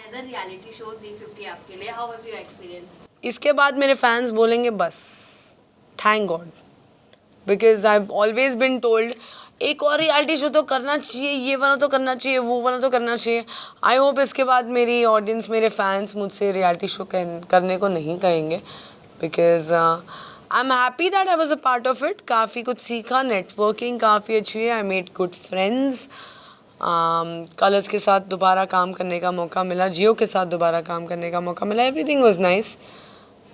Another reality show D50 आपके लिए, how was your experience? इसके बाद मेरे फैंस बोलेंगे बस thank God, because I have always been told एक और रियलिटी शो तो करना चाहिए, ये वाला तो करना चाहिए, वो वाला तो करना चाहिए. आई होप इसके बाद मेरी ऑडियंस, मेरे फैंस मुझसे रियलिटी शो करने को नहीं कहेंगे, because I am happy that I was a part of it. काफ़ी कुछ सीखा, नेटवर्किंग काफ़ी अच्छी है, I made good friends. Colours के साथ दोबारा काम करने का मौका मिला, जियो के साथ दोबारा काम करने का मौका मिला. Everything was nice,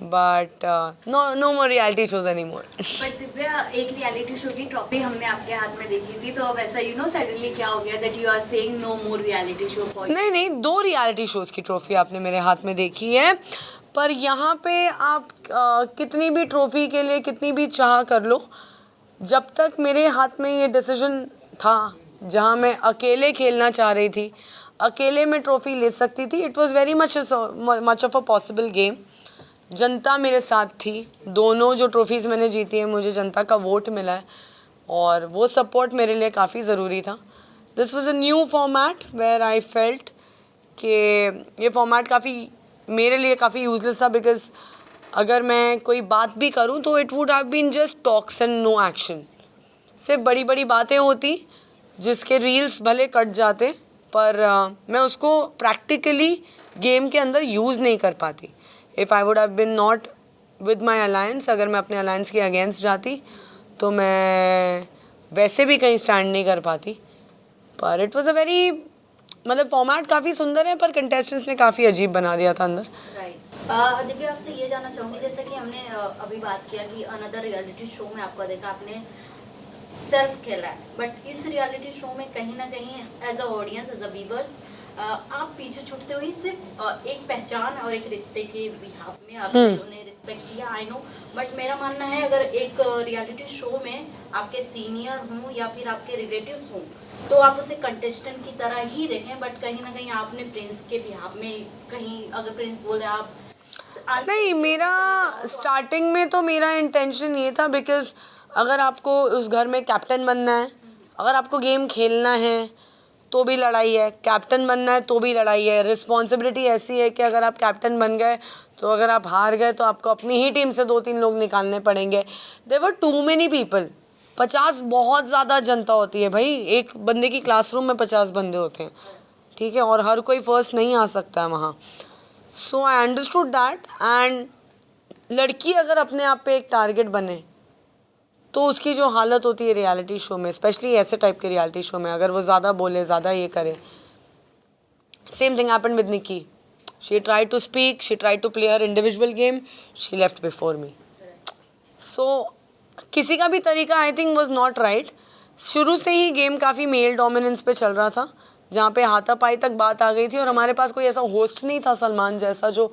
but no more reality shows anymore. But Divya, एक रियलिटी शो की ट्रॉफी हमने आपके हाथ में देखी थी, तो अब ऐसा सडनली क्या हो गया that you are saying no more reality show for? नहीं, 2 रियलिटी शोज़ की ट्रॉफी आपने मेरे हाथ में देखी है, पर यहाँ पे आप कितनी भी ट्रॉफी के लिए कितनी भी चाह कर लो, जब तक मेरे हाथ में ये डिसीजन था जहाँ मैं अकेले खेलना चाह रही थी, अकेले में ट्रॉफी ले सकती थी. It was very much of a possible game. जनता मेरे साथ थी. दोनों जो ट्रॉफीज़ मैंने जीती है, मुझे जनता का वोट मिला है, और वो सपोर्ट मेरे लिए काफ़ी ज़रूरी था. This was a new format where I felt कि ये फॉर्मेट काफ़ी मेरे लिए काफ़ी यूजलेस था, बिकॉज अगर मैं कोई बात भी करूं तो it would have been just talks and no action. सिर्फ बड़ी बड़ी बातें होती जिसके रील्स भले कट जाते, पर मैं उसको प्रैक्टिकली गेम के अंदर यूज़ नहीं कर पाती. If I would have been not with my alliance, अगर मैं अपने अलायंस के अगेंस्ट जाती तो मैं वैसे भी कहीं स्टैंड नहीं कर पाती. पर इट वॉज़ अ वेरी, मतलब फॉर्मेट काफ़ी सुंदर है, पर कंटेस्टेंट्स ने काफ़ी अजीब बना दिया था अंदर. राइट. दिव्या, आपसे ये जानना चाहूँगी, जैसे कि हमने अभी बात किया कि अनदर रियलिटी शो में आपको देखा, आपने सेल्फ खेला है, बट इस रियलिटी शो में कहीं ना कहीं as a audience, as a viewers, आप पीछे छूटते हुए सिर्फ एक पहचान और एक रिश्ते के बिहाफ में आपने उन्हें रिस्पेक्ट किया. आई नो, बट मेरा मानना है अगर एक रियलिटी शो में आपके सीनियर हों या फिर आपके रिलेटिव्स हों, तो आप उसे कंटेस्टेंट की तरह ही देखें, बट कहीं ना कहीं आपने प्रिंस के बिहाफ में, कहीं अगर प्रिंस बोले आप नहीं, मेरा स्टार्टिंग में तो मेरा इंटेंशन ये था, बिकॉज अगर आपको उस घर में कैप्टन बनना है, अगर आपको गेम खेलना है तो भी लड़ाई है, कैप्टन बनना है तो भी लड़ाई है. रिस्पॉन्सिबिलिटी ऐसी है कि अगर आप कैप्टन बन गए तो अगर आप हार गए तो आपको अपनी ही टीम से 2-3 लोग निकालने पड़ेंगे. There were too many people. 50 बहुत ज़्यादा जनता होती है भाई. एक बंदे की क्लासरूम में 50 बंदे होते हैं, ठीक है, और हर कोई फर्स्ट नहीं आ सकता है वहाँ. सो आई अंडरस्टूड दैट. एंड लड़की अगर अपने आप पे एक टारगेट बने तो उसकी जो हालत होती है रियलिटी शो में, स्पेशली ऐसे टाइप के रियलिटी शो में, अगर वो ज़्यादा बोले, ज़्यादा ये करे. Same thing happened with Nikki. She try to speak, she try to play her individual game, she left before me. So किसी का भी तरीका I think was not right. शुरू से ही गेम काफ़ी मेल डोमिनेंस पे चल रहा था, जहाँ पे हाथापाई तक बात आ गई थी, और हमारे पास कोई ऐसा होस्ट नहीं था सलमान जैसा जो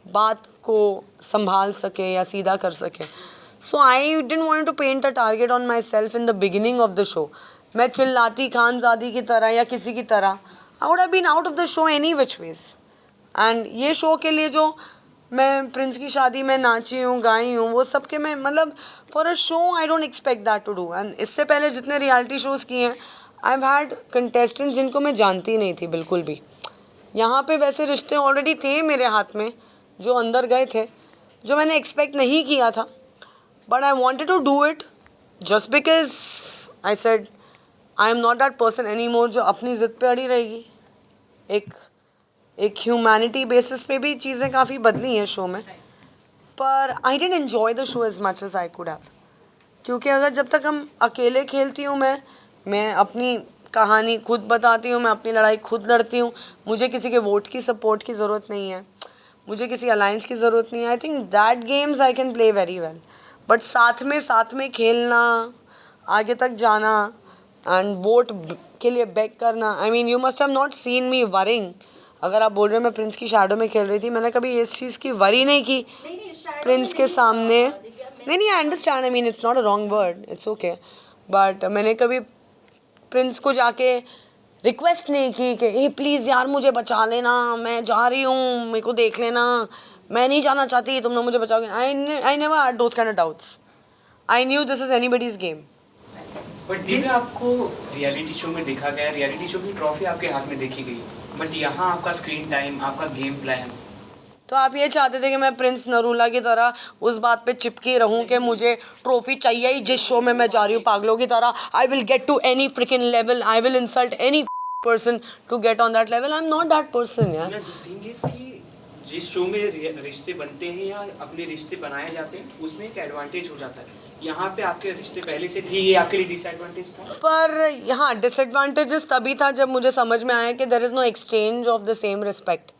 बात को संभाल सके या सीधा कर सके. So I didn't want to paint a target on myself in the beginning of the show. मैं चिल्लाती खानजादी की तरह या किसी की तरह, I would have been out of the show any which ways. And ये शो के लिए जो मैं प्रिंस की शादी में नाची हूँ, गाई हूँ, वो सब के मैं, मतलब for a show I don't expect that to do. And इससे पहले जितने रियलिटी शोज़ किए हैं, आई हैव हैड कंटेस्टेंट्स जिनको मैं जानती नहीं थी बिल्कुल भी. यहाँ पे वैसे रिश्ते ऑलरेडी थे मेरे हाथ में जो अंदर गए थे, जो मैंने एक्सपेक्ट नहीं किया था. But I wanted to do it just because I said I am not that person any more जो अपनी ज़िद पे अड़ी रहेगी. एक ह्यूमैनिटी बेसिस पे भी चीज़ें काफ़ी बदली हैं शो में, पर I didn't enjoy the show as much as I could have. क्योंकि अगर जब तक हम अकेले खेलती हूँ, मैं अपनी कहानी खुद बताती हूँ, मैं अपनी लड़ाई खुद लड़ती हूँ, मुझे किसी के वोट की सपोर्ट की ज़रूरत नहीं है, मुझे किसी अलायंस की ज़रूरत नहीं है. I think that games I can play very well. But साथ में खेलना, आगे तक जाना एंड वोट के लिए बेग करना, I mean you must have not seen me worrying. अगर आप बोल रहे हो मैं प्रिंस की शैडो में खेल रही थी, मैंने कभी इस चीज़ की वरी नहीं की प्रिंस के सामने. नहीं, I understand, I mean it's not a wrong word, it's okay. But मैंने कभी प्रिंस को जाके रिक्वेस्ट नहीं की कि ए प्लीज़ यार मुझे बचा लेना, मैं जा रही हूँ, मेरे को देख लेना, मैं नहीं जाना चाहती, तुम लोग मुझे बचाओगे. I never had those kind of doubts. I knew this is anybody's game. But Divya, आपको रियलिटी शो में देखा गया, रियलिटी शो की ट्रॉफी आपके हाथ में देखी गई, बट यहाँ आपका स्क्रीन टाइम, आपका गेम प्लान। तो आप ये चाहते थे कि मैं प्रिंस नरूला की तरह उस बात पे चिपकी रहूं कि मुझे ट्रॉफी चाहिए ही जिस शो में मैं जा रही हूँ पागलों की तरह. I will get to any freaking level, I will insult any person to get on that level. I'm not that person, यार. थिंग इज कि जिस शो में रिश्ते बनते हैं या अपने रिश्ते बनाए जाते हैं उसमें एक एडवांटेज हो जाता है. यहाँ पे आपके रिश्ते पहले से थी, ये आपके लिए डिसएडवांटेज था. पर हाँ, डिसएडवांटेजेस तभी था जब मुझे समझ में आया कि there is no exchange of the same respect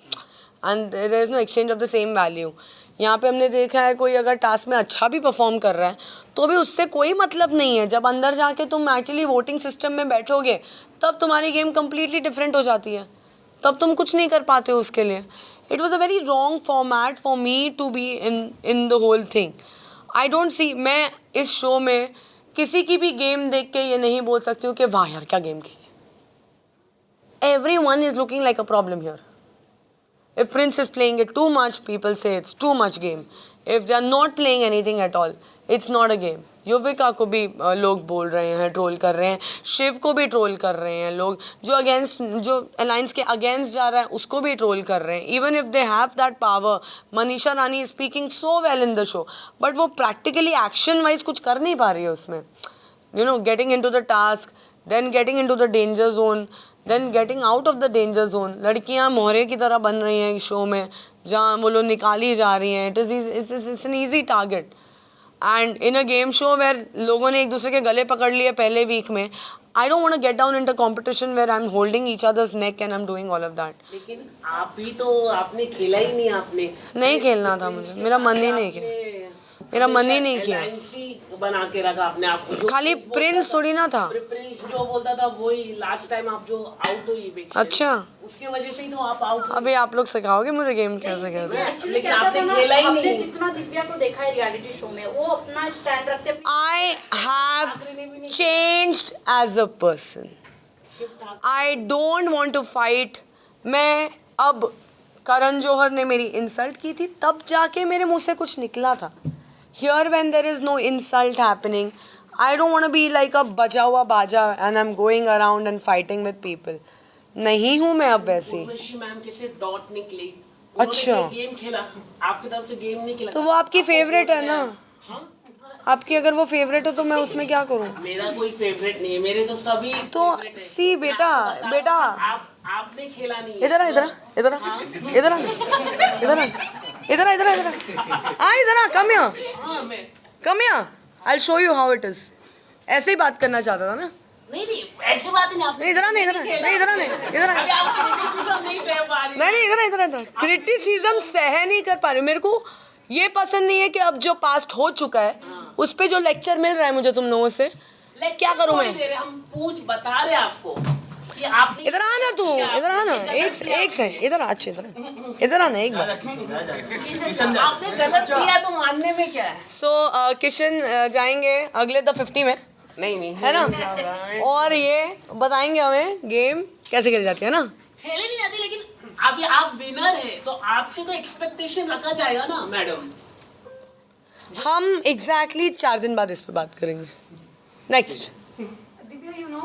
and there is no exchange of the same value. यहाँ पे हमने देखा है कोई अगर टास्क में अच्छा भी परफॉर्म कर रहा है तो भी उससे कोई मतलब नहीं है. जब अंदर जाके तुम एक्चुअली वोटिंग सिस्टम में बैठोगे तब तुम्हारी गेम कम्प्लीटली डिफरेंट हो जाती है. तब तुम कुछ नहीं कर पाते हो उसके लिए. It was a very wrong format for me to be in the whole thing. I don't see, मैं इस शो में किसी की भी गेम देख के ये नहीं बोल सकती हूँ कि वाह यार क्या गेम खेली. Everyone is looking like a problem here. If Prince is playing it too much, people say it's too much game. If they are not playing anything at all, it's not a game. Yuvika को भी लोग बोल रहे हैं, troll कर रहे हैं. शिव को भी ट्रोल कर रहे हैं लोग. जो अलायंस के अगेंस्ट जा रहा है उसको भी ट्रोल कर रहे हैं. Even if they have that power. Manisha Rani is speaking so well in the show, but वो प्रैक्टिकली एक्शन वाइज कुछ कर नहीं पा रही है उसमें. You know, getting into the task, then getting into the danger zone, then getting out of the danger zone. लड़कियां मोहरे की तरह बन रही हैं शो में जहाँ वो लोग निकाली जा रही हैं. It's an easy target. And in a game show where लोगों ने एक दूसरे के गले पकड़ लिए पहले वीक में, I don't want to get down into competition where I am holding each others neck and I am doing all of that. लेकिन आप भी तो आपने खेला ही नहीं. आपने नहीं खेलना था मुझे, मेरा मन ही नहीं किया. मेरा मन ही नहीं किया. बना के रखा अपने आप को. खाली प्रिंस थोड़ी ना था. प्रिंस जो बोलता था वही लास्ट टाइम आप जो आउट हुई. अच्छा, उसके वजह से ही तो आप आउट. अभी आप लोग सिखाओगे मुझे गेम कैसे खेलते हैं. लेकिन आपने खेला ही नहीं. जितना दिव्या को देखा है रियलिटी शो में, वो अपना स्टैंड रखते हैं. I have changed as a person. I don't want to fight. मैं अब करण जौहर ने मेरी इंसल्ट की थी तब जाके मेरे मुंह से कुछ निकला था. Here when there is no insult happening, I don't want to be like a बजा हुआ बाजा and I'm going around and fighting with people. नहीं हूँ मैं अब वैसी. उर्वशी मैम कैसे डॉट निकली. अच्छा, गेम खेला आपकी तरफ से, गेम नहीं खेला तो वो आपकी फेवरेट है ना. आपकी अगर वो फेवरेट हो तो मैं उसमें क्या करूँ. मेरा कोई फेवरेट नहीं है. मेरे तो सभी तो सी बेटा आपने खेला नहीं. इधर आ, इधर आ, इधर आ, इधर आ, इधर आ, इधर आ, इधर आ, इधर आ, इधर आ, come here, come here, I'll show you how it is. ऐसे ही बात करना चाहता था ना. नहीं ऐसी बात ही नहीं. आपने इधर आ, नहीं इधर आ, नहीं इधर आ, नहीं इधर आ, नहीं सह पा रही. नहीं इधर आ, इधर आ, इधर आ. क्रिटिसिज्म सह नहीं कर पा रही. मेरे को ये पसंद नहीं है कि अब जो पास्ट हो चुका है उस पे जो लेक्चर मिल रहा है मुझे तुम लोगों से, क्या करूँ मैं. हम बता रहे आपको कि आपने इधर आना, तू इधर आना. एक सेकंड इधर आ. अच्छे इधर आना एक बार. आपने गलत किया तो मानने में क्या है. सो किशन जाएंगे अगले द 50 में, नहीं है ना, और ये बताएंगे हमें गेम कैसे खेली जाती है ना. खेले नहीं जाती, लेकिन अभी आप विनर है तो आपसे तो एक्सपेक्टेशन रखा जाएगा ना मैडम. हम एग्जैक्टली 4 दिन बाद इस पे बात करेंगे. नेक्स्ट दिव्या, यू नो,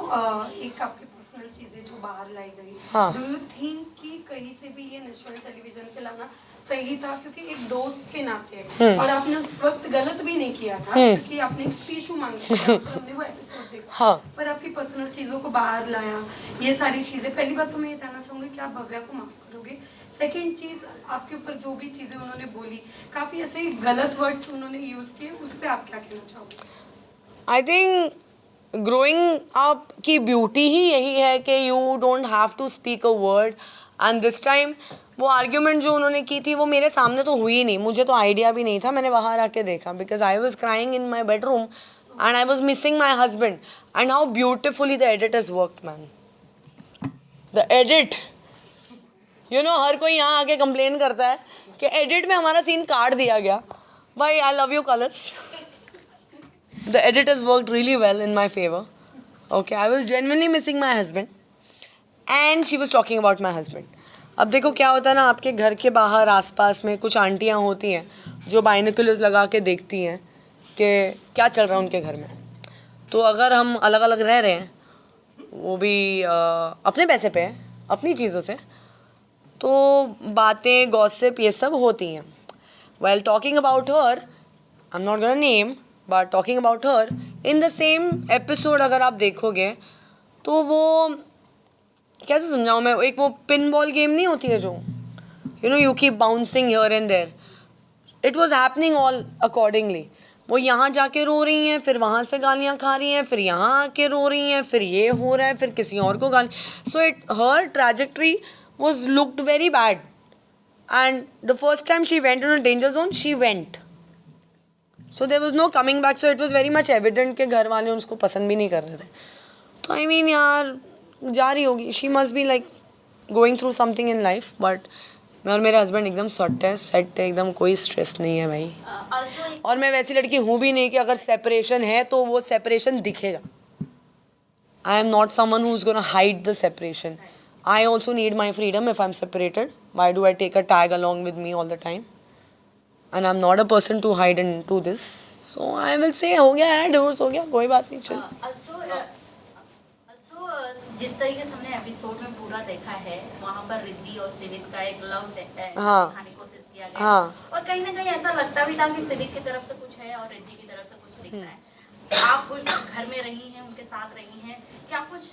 एक आपकी पर्सनल चीजें जो बाहर लाई गई, हाँ. डू यू थिंक कि कहीं से भी ये नेशनल टेलीविजन पे लाना सही था? क्योंकि एक दोस्त के नाते, और आपने उस वक्त गलत भी नहीं किया था क्योंकि आपने टिश्यू मांगे थे, हमने वो एपिसोड देखा. हाँ. पर आपकी पर्सनल चीजों को बाहर लाया, ये सारी चीजें. पहली बात तो मैं ये जानना चाहूंगी कि आप भव्या को माफ करोगे. सेकेंड चीज, आपके ऊपर जो भी चीजें उन्होंने बोली, काफी ऐसे गलत वर्ड्स उन्होंने यूज किए, उस पर आप क्या कहना चाहोगे? आई थिंक ग्रोइंग अप की ब्यूटी ही यही है कि you don't have to speak a word. And this time वो आर्ग्यूमेंट जो उन्होंने की थी वो मेरे सामने तो हुई नहीं. मुझे तो आइडिया भी नहीं था. मैंने बाहर आके देखा because I was crying in my bedroom and I was missing my husband. And how beautifully the edit is worked man. The edit, you know, हर कोई यहाँ आके कंप्लेन करता है कि एडिट में हमारा सीन काट दिया गया. भाई I love you colours. The edit has worked really well in my favor. Okay, I was genuinely missing my husband and she was talking about my husband. अब देखो क्या होता है ना, आपके घर के बाहर आसपास में कुछ आंटियाँ होती हैं जो बाइनोकुलर्स लगा के देखती हैं कि क्या चल रहा है उनके घर में. तो अगर हम अलग अलग रह रहे हैं, वो भी अपने पैसे पे है, अपनी चीज़ों से, तो बातें गॉसिप ये सब होती हैं. While talking about her, I'm not gonna name, but talking about her, in the same episode अगर आप देखोगे तो वो कैसे समझाऊँ मैं, एक वो पिन बॉल गेम नहीं होती है जो you keep bouncing here and there. It was happening all accordingly. वो यहाँ जाके रो रही हैं, फिर वहाँ से गालियाँ खा रही हैं, फिर यहाँ आके रो रही हैं, फिर ये हो रहा है, फिर किसी और को गाली. So her trajectory was looked very bad. And the first time she went in a danger zone, she went. So there was no coming back. So it was very much evident कि घर वाले उसको पसंद भी नहीं कर रहे थे. तो I mean यार जा रही होगी. She must be like going through something in life. But मैं और मेरे हस्बैंड एकदम सेट है, एकदम कोई स्ट्रेस नहीं है भाई. और मैं वैसी लड़की हूँ भी नहीं कि अगर सेपरेशन है तो वो सेपरेशन दिखेगा. I am not someone who's gonna hide the separation. I also need my freedom if I'm separated. Why do I take a tag along with me all the time? And I'm not a person to hide into this. So I will say हो गया है, divorce हो गया, कोई बात नहीं, चल. Also, जिस तरीके से हमने एपिसोड में पूरा देखा है, वहाँ पर रिद्धि और सिविक का एक लव दिखाने की कोशिश किया गया. और कहीं ना कहीं ऐसा लगता भी था कि सिविक की तरफ से कुछ है और रिद्धि की तरफ से कुछ दिख रहा है. आप कुछ घर में रही हैं, उनके साथ रही हैं, क्या कुछ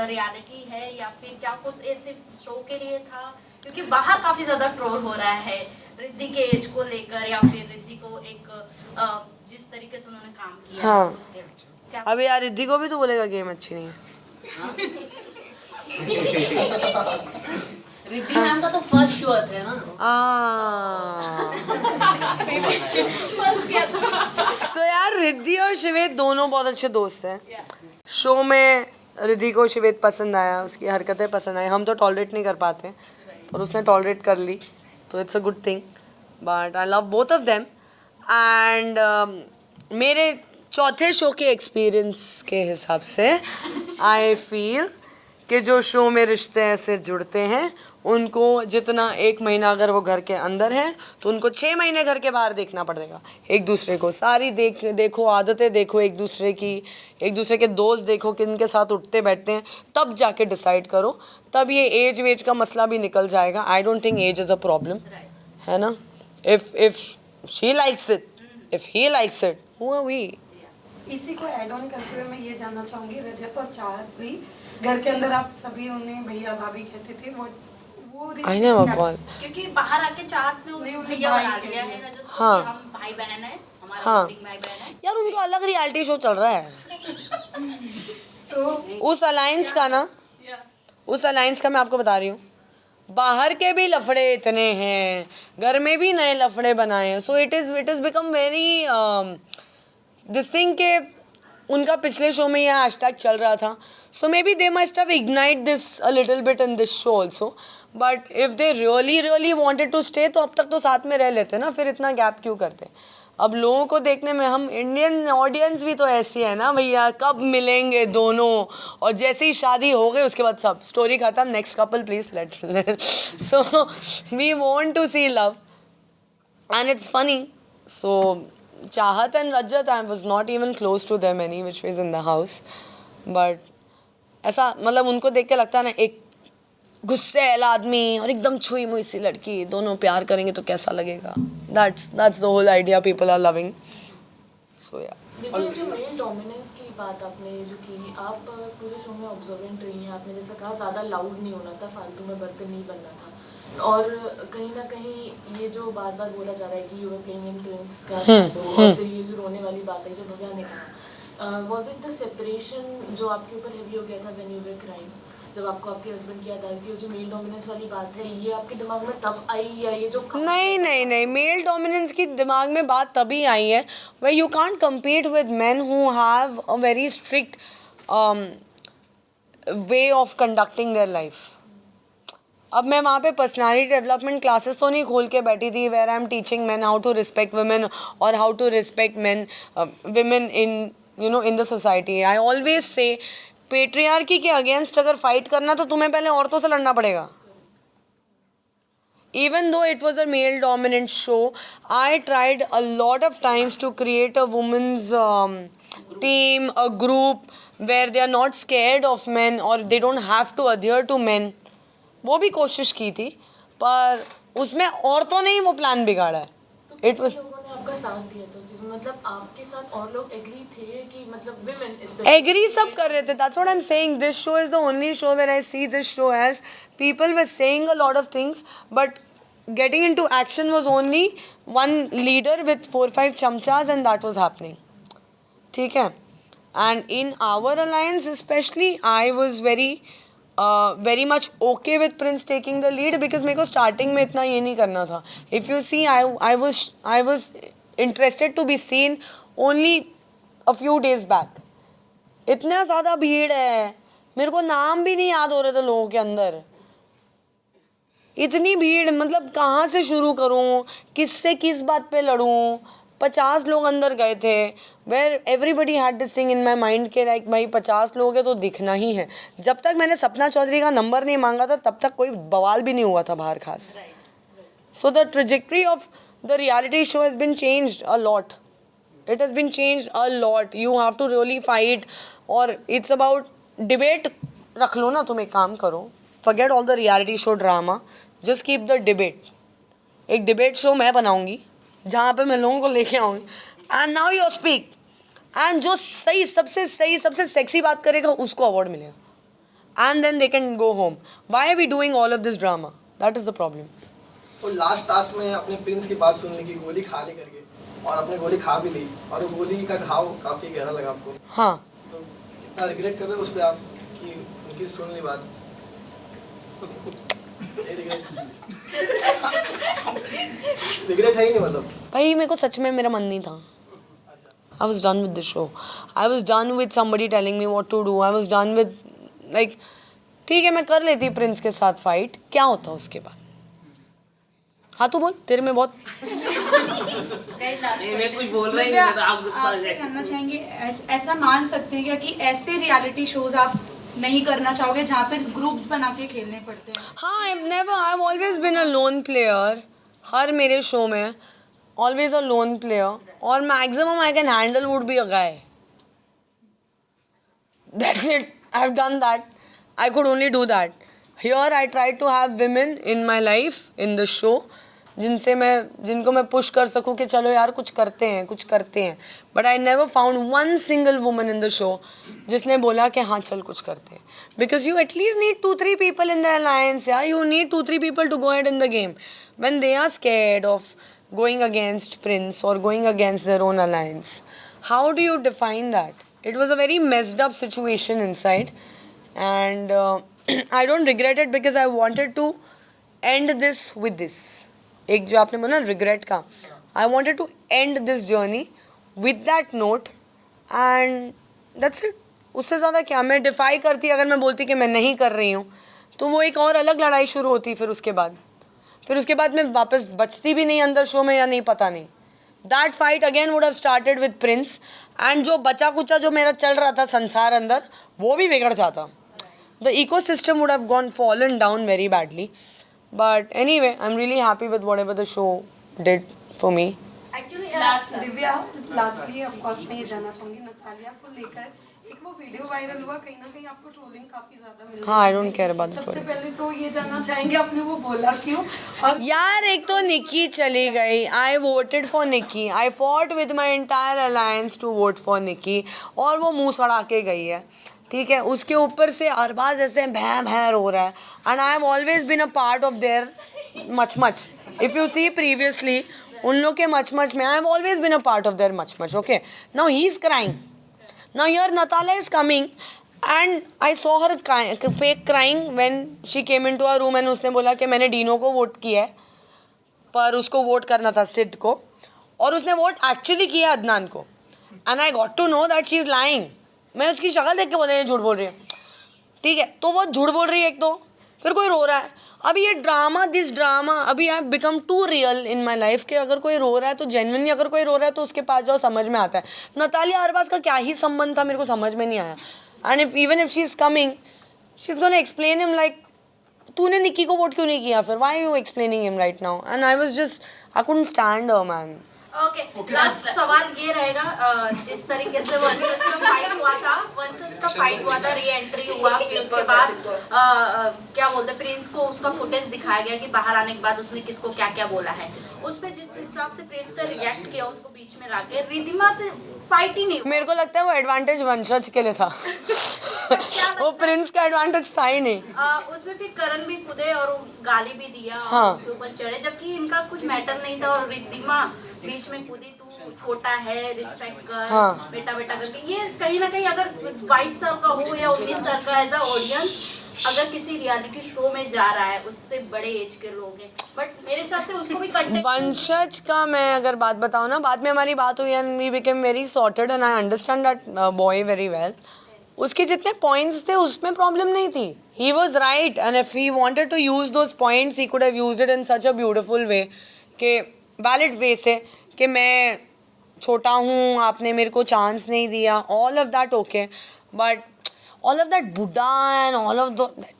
रियलिटी है या फिर क्या कुछ ऐसे शो के लिए था? क्योंकि बाहर काफी ज्यादा ट्रोल हो रहा है रिद्धि के एज को लेकर या फिर रिद्धि को एक जिस तरीके से उन्होंने काम किया. हाँ. अबे यार रिद्धि को भी तो बोलेगा गेम अच्छी नहीं है. रिद्धि मैम का तो फर्स्ट शो था ना. So यार रिद्धि और श्वेत दोनों बहुत अच्छे दोस्त हैं. शो में रिद्धि को श्वेत पसंद आया, उसकी हरकतें पसंद आई. हम तो टॉलरेट नहीं कर पाते पर उसने टॉलरेट कर ली, तो it's a good thing. But I love both of them. And मेरे चौथे शो के एक्सपीरियंस के हिसाब से आई फील कि जो शो में रिश्ते ऐसे जुड़ते हैं उनको जितना 1 महीना अगर वो घर के अंदर है तो उनको 6 महीने घर के बाहर देखना पड़ेगा. एक दूसरे को सारी देखो, आदतें देखो एक दूसरे की, एक दूसरे के दोस्त देखो किन के साथ उठते बैठते हैं, तब जाके डिसाइड करो. तब ये एज वेज का मसला भी निकल जाएगा. I don't think age is a problem, है ना. If she likes it, if he likes it, who are we. इसी को ऐड ऑन करते हुए मैं ये जानना चाहूँगी, रजत और चाहत भी घर के अंदर आप सभी उन्हें भैया भाभी कहते थे, वो I never call. क्योंकि बाहर आके चाहत में उन्हें भैया बना दिया है रजत को हाँ. कि हम भाई बहन हैं, हमारा हाँ. भाई बहन है. यार उनका अलग रियलिटी शो चल रहा है. तो उस अलायंस का ना, उस अलायंस का मैं आपको बता रही हूँ, बाहर के भी लफड़े इतने हैं, घर में भी नए लफड़े बनाए हैं. So it is become very this thing के उनका पिछले शो में ये हैशटैग चल रहा था. So maybe they must have ignite this a little bit in this show also. But if they really wanted to stay तो अब तक तो साथ में रह लेते ना, फिर इतना गैप क्यों करते. अब लोगों को देखने में, हम इंडियन ऑडियंस भी तो ऐसी है ना भैया, कब मिलेंगे दोनों, और जैसे ही शादी हो गई उसके बाद सब स्टोरी खत्म, next couple please let's. So we want to see love and it's funny. So Chahat and Rajat, I was not even close to them any which was in the house. But ऐसा मतलब उनको देख के लगता है ना, एक गुस्सैल आदमी और एकदम छुई मुई सी लड़की, दोनों प्यार करेंगे तो कैसा लगेगा. That's the whole idea people are loving. So या देखिए जो मेल डोमिनेंस की बात आपने जो की, आप पूरे शो में ऑब्जर्वेंट रही हैं. आपने जैसा कहा ज़्यादा लाउड नहीं होना था, फालतू में बर्तन नहीं बनना था. और कहीं ना कहीं ये जो बार बार बोला जा रहा है कि you were playing in twins का शैडो, और फिर ये जो रोने वाली बात है जो भव्या ने कहा, वाज इट द सेपरेशन जो आपके ऊपर हैवी हो गया था व्हेन यू वर क्राइंग, जब आपको आपके हस्बैंड की याद आई थी? जो मेल डोमिनेंस वाली बात है ये आपके दिमाग में तब आई, या ये जो नहीं, मेल डोमिनेंस की दिमाग में बात तभी आई है where you can't compete with men who have a very strict way of conducting their life. अब मैं वहाँ पे पर्सनालिटी डेवलपमेंट क्लासेस तो नहीं खोल के बैठी थी where I am teaching man how to respect women और how to respect man women in the society. I always say patriarchy के अगेंस्ट अगर फाइट करना तो तुम्हें पहले औरतों से लड़ना पड़ेगा. Even though it was a male dominant show, I tried a lot of times to create a women's team, a group where they are not scared of men or they don't have to adhere to men. वो भी कोशिश की थी, पर उसमें औरतों ने ही वो प्लान बिगाड़ा है. तो It was लोगों ने आपका साथ दिया था उस चीज़ में, मतलब आपके साथ और लोग एग्री थे कि मतलब विमेन एग्री सब कर रहे थे. That's what I'm saying. This show is the only show where I see this show as people were saying a lot of things, but getting into action was only one leader with 4-5 chamchas, and that was happening. ठीक है. And in our alliance especially, I was very much okay with Prince taking the lead because मेरे को starting में इतना ये नहीं करना था. If you see, I was interested to be seen only a few days back. इतना ज़्यादा भीड़ है, मेरे को नाम भी नहीं याद हो रहे थे लोगों के अंदर. इतनी भीड़, मतलब कहाँ से शुरू करूँ, किससे किस बात पे लड़ूँ. 50 लोग अंदर गए थे, where everybody had this thing in my mind के लाइक भाई 50 लोग हैं तो दिखना ही है. जब तक मैंने सपना चौधरी का नंबर नहीं मांगा था तब तक कोई बवाल भी नहीं हुआ था बाहर खास. So the trajectory of the reality show has been changed a lot. It has been changed a lot. You have to really fight, or it's about debate. रख लो ना, तुम एक काम करो. Forget all the reality show drama. Just keep the debate. एक debate show मैं बनाऊंगी जहाँ पे मैं लोगों को लेके आऊँगी. And now you speak. And जो सही सबसे sexy बात करेगा उसको award मिलेगा. And then they can go home. Why are we doing all of this drama? That is the problem. और लास्ट टास्क में अपने प्रिंस की बात सुनने की, गोली खा ले करके, और आपने गोली खा भी ली और वो गोली का घाव काफी गहरा लगा आपको. हाँ. तो कितना रिग्रेट कर रहे हो उस पे आप कि उनकी सुन ली बात? रिग्रेट है ही नहीं मतलब? भाई मेरे को सच में मेरा मन नहीं था. I was done with the show. I was done with somebody telling me what to do. I was done with like ठीक है मैं कर लेती प्रिंस के साथ फाइट, क्या होता उसके बाद. हाँ तू बोल, तेरे में बहुत मैं कुछ बोल रहा ही नहीं था, आप गुस्सा हो आपसे जाए. जानना चाहेंगे ऐसा मान सकते हैं क्या कि ऐसे रियलिटी शोज आप नहीं करना चाहोगे जहाँ पे ग्रुप्स बना के खेलने पड़ते हैं? हाँ. I've always been a lone player. हर मेरे शो में always a lone player, और maximum I can handle would be a guy. That's it. I've done that. I could only do that. Here I tried to have women in my life in the show जिनको मैं push कर सकूं कि चलो यार कुछ करते हैं. But I never found one single woman in the show जिसने बोला कि हाँ चल कुछ करते हैं. Because you at least need 2-3 people in the alliance यार. You need 2-3 people to go head in the game when they are scared of going against Prince or going against their own alliance. How do you define that? It was a very messed up situation inside, and I don't regret it because I wanted to end this with this. एक जो आपने बोला regret का, I wanted to end this journey with that note, and that's it. उससे ज़्यादा क्या मैं defy करती अगर मैं बोलती कि मैं नहीं कर रही हूँ तो वो एक और अलग लड़ाई शुरू होती. फिर उसके बाद मैं वापस बचती भी नहीं अंदर शो में या नहीं पता नहीं. That fight again would have started with Prince, and जो बचा कुचा जो मेरा चल रहा था संसार अंदर वो भी बिगड़ जाता. The ecosystem would have gone fallen down very badly. But anyway I am really happy with whatever the show did for me. Actually Divya, lastly of course मैं ये जानना चाहूंगी नतालिया को लेकर एक वो वीडियो वायरल हुआ, कहीं ना कहीं आपको ट्रोलिंग काफी ज्यादा मिल रही है. हाँ, I don't care about the सबसे ट्रोलिंग. पहले तो ये जानना चाहेंगे आपने वो बोला क्यों? और यार एक तो निक्की चली गई. I voted for Nikki. I fought with my entire alliance to vote for Nikki, और वो मुंह सड़ा के गई है. ठीक है, उसके ऊपर से अरबाज ऐसे भैं भैं रो रहा है. And I have always been a part of their much. If you see previously उन लोग के मच में I have always been a part of their much. Okay, now he is crying. Now here Natala is coming, and I saw her fake crying when she came into our room and उसने बोला कि मैंने Dino को vote किया है, पर उसको vote करना था सिड को, और उसने वोट एक्चुअली किया अदनान को. And I got to know that she is lying. मैं उसकी शक्ल देख के बोला ये झूठ बोल रही है. ठीक है, तो वो झूठ बोल रही है एक तो, फिर कोई रो रहा है. अभी ये ड्रामा अभी I become too real in my life कि अगर कोई रो रहा है तो जेन्युइनली अगर कोई रो रहा है तो उसके पास जाओ, समझ में आता है. नतालिया अरबाज का क्या ही संबंध था मेरे को समझ में नहीं आया. And even if she is coming she is gonna explain him like तूने निक्की को वोट क्यों नहीं किया, फिर why you explaining him right now. And I was just I couldn't stand her man. Okay, last सवाल ये रहेगा, जिस तरीके से वर्सेस का फाइट हुआ था, री एंट्री हुआ, फिर उसके बाद क्या बोलते हैं, प्रिंस को उसका फुटेज दिखाया गया कि बाहर आने के बाद उसने किसको क्या क्या बोला है, उस पे जिस हिसाब से प्रिंस ने रिएक्ट किया उसको बीच में लाके, रिधिमा से फाइट ही नहीं हुआ। मेरे को लगता है वो एडवांटेज वंशज के लिए था। वो प्रिंस का एडवांटेज था ही नहीं। उसमें फिर करण भी कूदे और गाली भी दिया, हाँ। उसके ऊपर चढ़े, जबकि इनका कुछ मैटर नहीं था, और रिधिमा बीच में कूदी, तू छोटा है, रिस्पेक्ट कर, हाँ। बेटा बेटा करके। ये कहीं ना कहीं अगर 22 साल का हो या 19 साल का, एज अ ऑडियंस अगर किसी रियलिटी शो में जा रहा है, उससे बड़े एज के लोग हैं, बट मेरे हिसाब से उसको भी कंटेंट। वंशज का मैं अगर बात बताऊँ ना, बाद में हमारी बात हुई and we became very sorted and I understand that boy very well. उसके जितने पॉइंट्स थे उसमें प्रॉब्लम नहीं थी, he was right, and if he wanted to use those points he could have used it in such a beautiful way, के valid वे से, कि मैं छोटा हूँ, आपने मेरे को चांस नहीं दिया, all of that okay, but all of that Buddha and all of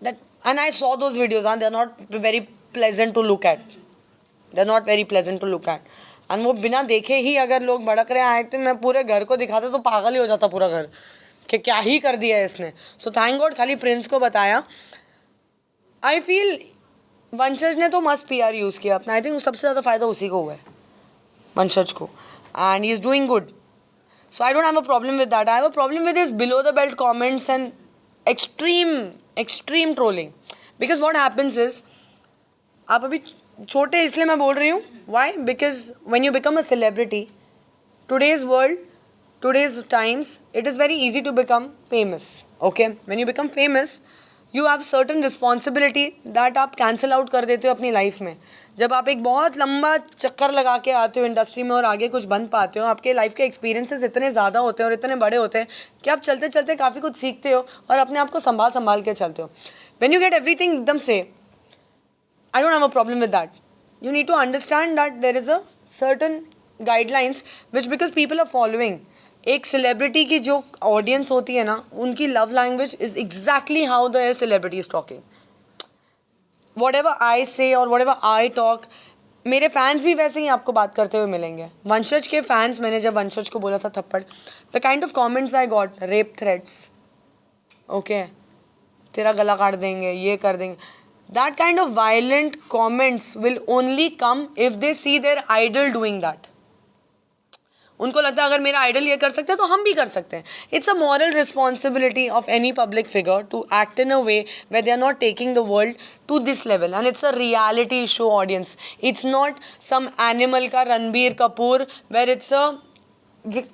that, and I saw those videos, and they're not very pleasant to look at. They're not very pleasant to look at. And वो बिना देखे ही अगर लोग भड़क रहे हैं, तो मैं पूरे घर को दिखाता तो पागल ही हो जाता पूरा घर, कि क्या ही कर दिया है इसने। So thank God खाली प्रिंस को बताया। I feel वंशज ने तो मस्त PR यूज़ किया अपना, I think सबसे ज़्यादा फ़ायदा उसी को हुआ है, वंशज को, and he is doing good. So I don't have a problem with that. I have a problem with his below the belt comments and extreme trolling. Because what happens is, आप अभी छोटे इसलिए मैं बोल रही हूँ, why? Because when you become a celebrity, today's world, today's times, it is very easy to become famous. Okay? When you become famous, you have certain responsibility that आप cancel out कर देते हो अपनी लाइफ में। जब आप एक बहुत लंबा चक्कर लगा के आते हो इंडस्ट्री में और आगे कुछ बन पाते हो, आपके लाइफ के एक्सपीरियंसेस इतने ज़्यादा होते हैं और इतने बड़े होते हैं कि आप चलते चलते काफ़ी कुछ सीखते हो और अपने आप को संभाल के चलते हो। When you get everything एकदम से, I don't have a problem with that. You need to understand that there is a certain guidelines which because people are following. एक सेलिब्रिटी की जो ऑडियंस होती है ना, उनकी love language is exactly how the celebrity is talking. What ever I से और what ever I talk, मेरे फैंस भी वैसे ही आपको बात करते हुए मिलेंगे। वंशज के फैंस, मैंने जब वंशज को बोला था थप्पड़, the kind of comments I got, rape threats, okay, तेरा गला काट देंगे, ये कर देंगे, that kind of violent comments will only come if they see their idol doing that. उनको लगता है अगर मेरा आइडल ये कर सकते हैं तो हम भी कर सकते हैं। It's a moral responsibility of any public figure to act in a way where they are not taking the world to this level, and it's a reality show audience. It's not some animal का Ranbir Kapoor where it's a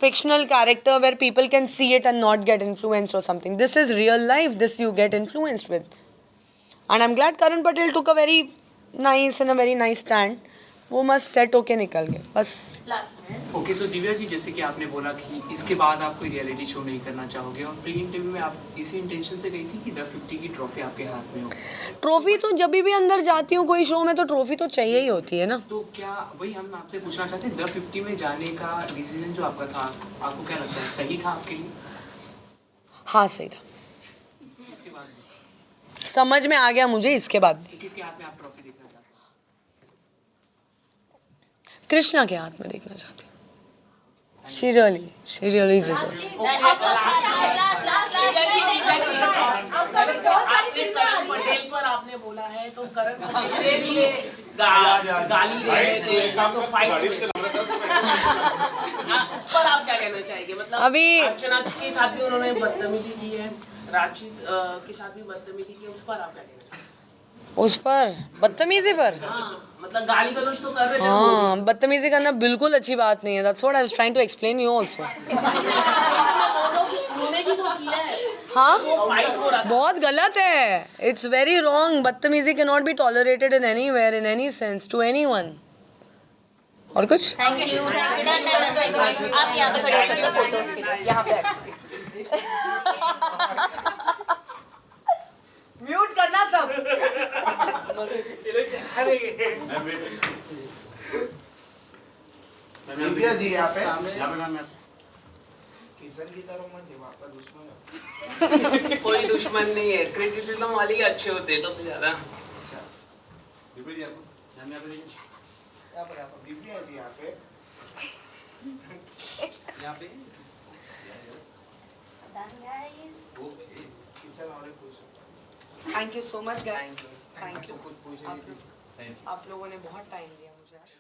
fictional character where people can see it and not get influenced or something. This is real life, this you get influenced with. And I'm glad Karan Patel took a very nice stand. वो मस्त set होके निकल गए बस। Last okay, सो दिव्या जी, जैसे कि आपने बोला कि इसके बाद आप कोई रियलिटी शो नहीं करना चाहोगे, और प्री इंटरव्यू में आप इसी इंटेंशन से गई थी कि द 50 की ट्रॉफी आपके हाथ में हो। ट्रॉफी तो जब भी अंदर जाती हूँ कोई शो में तो ट्रॉफी तो चाहिए ही होती है ना। तो क्या वही हम आपसे पूछना चाहते हैं, द 50 में जाने का डिसीजन जो आपका था, आपको क्या लगता है सही था आपके लिए? हाँ सही था, इसके बाद समझ में आ गया मुझे। इसके बाद किसके हाथ में आप ट्रॉफी देखना चाहते हैं? कृष्णा के हाथ में देखना चाहती हूँ। She really deserves. करण पटेल पर आपने बोला है, तो करण पटेल के लिए गाली दे रहे थे, तो फाइट उस पर आप क्या कहना चाहेंगे? मतलब अभी अर्चना के साथ भी उन्होंने बदतमीजी की है, राशिद के साथ भी बदतमीजी की है, उस पर आप क्या कहना चाहेंगे? उस पर बदतमीजी पर, हाँ, मतलब गाली गलौज तो कर रहे थे। हाँ, बदतमीजी करना बिल्कुल अच्छी बात नहीं है। That's what I was trying to explain you also. उन्होंने भी तो किया है, हाँ, वो फाइट हो रहा था। बहुत गलत है। It's very wrong. बदतमीजी cannot be tolerated in anywhere, in any sense, to anyone. और कुछ? थैंक यू आप यहाँ पे खड़े हो सकते हो फोटोज के लिए, यहाँ पे एक्चुअली म्यूट करना सब। दिव्या जी यहाँ पे मैम किशन की तरह मत दे, आपका दुश्मन है। कोई दुश्मन नहीं है, क्रिटिसिज्म वाले ही अच्छे होते हैं तो ज्यादा। दिव्या जी आपको मैम यहाँ पे दिव्या जी यहाँ पे यहाँ पे Done, guys. ओके किचन और पूछो thank you so much guys, Thank you. Thank you कुछ पूछेगी थी आप लोगों ने बहुत टाइम दिया मुझे आज।